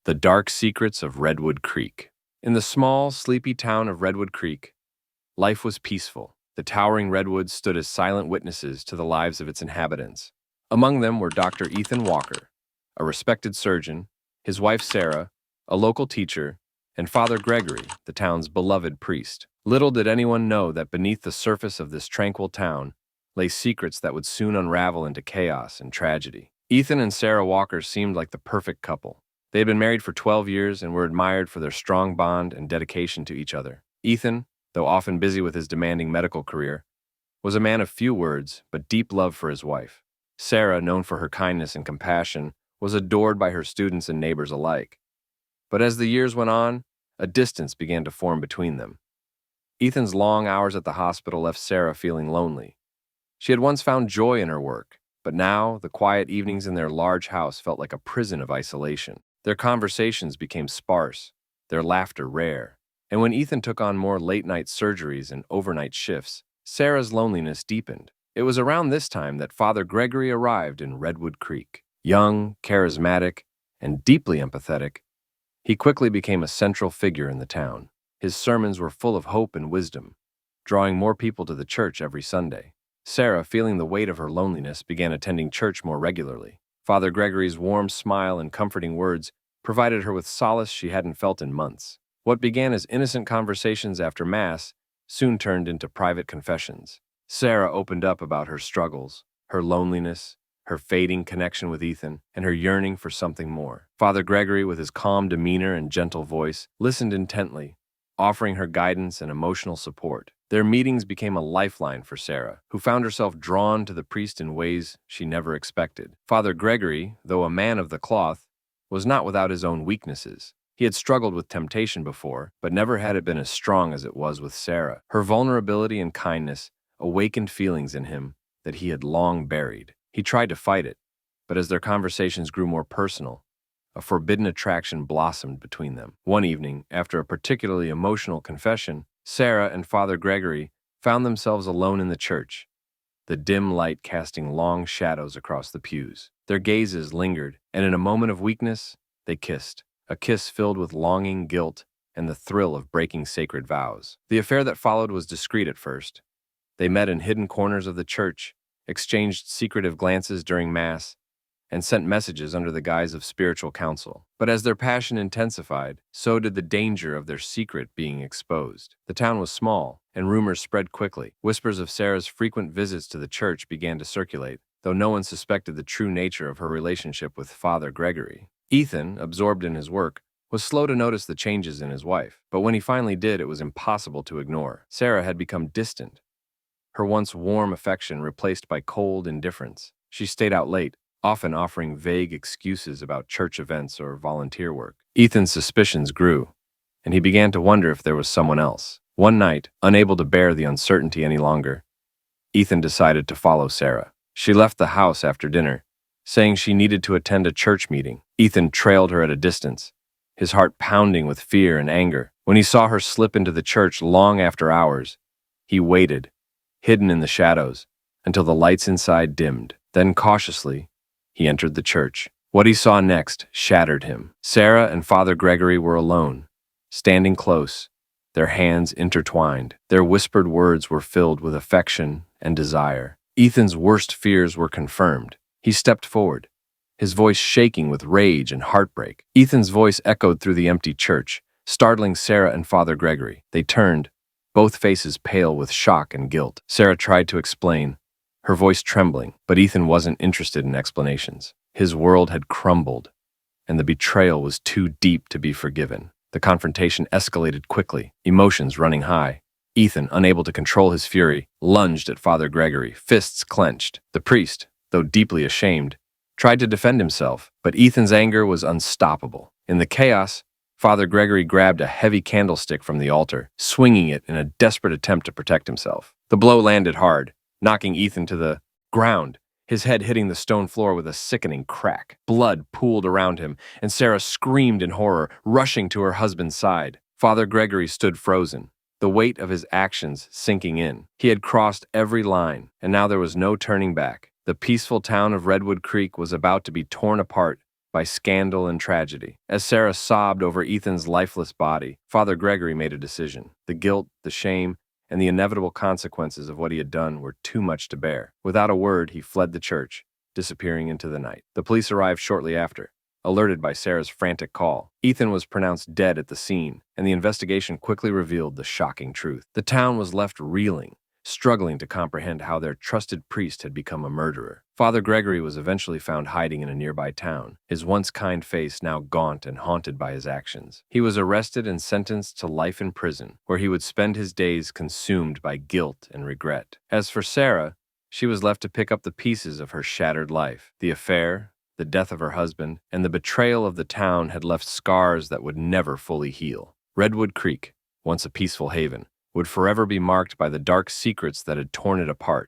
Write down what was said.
The Dark Secrets of Redwood Creek. In the small, sleepy town of Redwood Creek, life was peaceful. The towering redwoods stood as silent witnesses to the lives of its inhabitants. Among them were Dr. Ethan Walker, a respected surgeon, his wife Sarah, a local teacher, and Father Gregory, the town's beloved priest. Little did anyone know that beneath the surface of this tranquil town lay secrets that would soon unravel into chaos and tragedy. Ethan and Sarah Walker seemed like the perfect couple. They had been married for 12 years and were admired for their strong bond and dedication to each other. Ethan, though often busy with his demanding medical career, was a man of few words but deep love for his wife. Sarah, known for her kindness and compassion, was adored by her students and neighbors alike. But as the years went on, a distance began to form between them. Ethan's long hours at the hospital left Sarah feeling lonely. She had once found joy in her work, but now the quiet evenings in their large house felt like a prison of isolation. Their conversations became sparse, their laughter rare, and when Ethan took on more late-night surgeries and overnight shifts, Sarah's loneliness deepened. It was around this time that Father Gregory arrived in Redwood Creek. Young, charismatic, and deeply empathetic, he quickly became a central figure in the town. His sermons were full of hope and wisdom, drawing more people to the church every Sunday. Sarah, feeling the weight of her loneliness, began attending church more regularly. Father Gregory's warm smile and comforting words provided her with solace she hadn't felt in months. What began as innocent conversations after Mass soon turned into private confessions. Sarah opened up about her struggles, her loneliness, her fading connection with Ethan, and her yearning for something more. Father Gregory, with his calm demeanor and gentle voice, listened intently, offering her guidance and emotional support. Their meetings became a lifeline for Sarah, who found herself drawn to the priest in ways she never expected. Father Gregory, though a man of the cloth, was not without his own weaknesses. He had struggled with temptation before, but never had it been as strong as it was with Sarah. Her vulnerability and kindness awakened feelings in him that he had long buried. He tried to fight it, but as their conversations grew more personal, a forbidden attraction blossomed between them. One evening, after a particularly emotional confession, Sarah and Father Gregory found themselves alone in the church, the dim light casting long shadows across the pews. Their gazes lingered, and in a moment of weakness, they kissed, a kiss filled with longing, guilt, and the thrill of breaking sacred vows. The affair that followed was discreet at first. They met in hidden corners of the church, exchanged secretive glances during Mass, and sent messages under the guise of spiritual counsel. But as their passion intensified, so did the danger of their secret being exposed. The town was small, and rumors spread quickly. Whispers of Sarah's frequent visits to the church began to circulate, though no one suspected the true nature of her relationship with Father Gregory. Ethan, absorbed in his work, was slow to notice the changes in his wife, but when he finally did, it was impossible to ignore. Sarah had become distant, her once warm affection replaced by cold indifference. She stayed out late, often offering vague excuses about church events or volunteer work. Ethan's suspicions grew, and he began to wonder if there was someone else. One night, unable to bear the uncertainty any longer, Ethan decided to follow Sarah. She left the house after dinner, saying she needed to attend a church meeting. Ethan trailed her at a distance, his heart pounding with fear and anger. When he saw her slip into the church long after hours, he waited, hidden in the shadows, until the lights inside dimmed. Then cautiously, he entered the church. What he saw next shattered him. Sarah and Father Gregory were alone, standing close, their hands intertwined. Their whispered words were filled with affection and desire. Ethan's worst fears were confirmed. He stepped forward, his voice shaking with rage and heartbreak. Ethan's voice echoed through the empty church, startling Sarah and Father Gregory. They turned, both faces pale with shock and guilt. Sarah tried to explain, her voice trembling, but Ethan wasn't interested in explanations. His world had crumbled, and the betrayal was too deep to be forgiven. The confrontation escalated quickly, emotions running high. Ethan, unable to control his fury, lunged at Father Gregory, fists clenched. The priest, though deeply ashamed, tried to defend himself, but Ethan's anger was unstoppable. In the chaos, Father Gregory grabbed a heavy candlestick from the altar, swinging it in a desperate attempt to protect himself. The blow landed hard, knocking Ethan to the ground, his head hitting the stone floor with a sickening crack. Blood pooled around him, and Sarah screamed in horror, rushing to her husband's side. Father Gregory stood frozen, the weight of his actions sinking in. He had crossed every line, and now there was no turning back. The peaceful town of Redwood Creek was about to be torn apart by scandal and tragedy. As Sarah sobbed over Ethan's lifeless body, Father Gregory made a decision. The guilt, the shame, and the inevitable consequences of what he had done were too much to bear. Without a word, he fled the church, disappearing into the night. The police arrived shortly after, alerted by Sarah's frantic call. Ethan was pronounced dead at the scene, and the investigation quickly revealed the shocking truth. The town was left reeling, struggling to comprehend how their trusted priest had become a murderer. Father Gregory was eventually found hiding in a nearby town, his once kind face now gaunt and haunted by his actions. He was arrested and sentenced to life in prison, where he would spend his days consumed by guilt and regret. As for Sarah, she was left to pick up the pieces of her shattered life. The affair, the death of her husband, and the betrayal of the town had left scars that would never fully heal. Redwood Creek, once a peaceful haven, would forever be marked by the dark secrets that had torn it apart.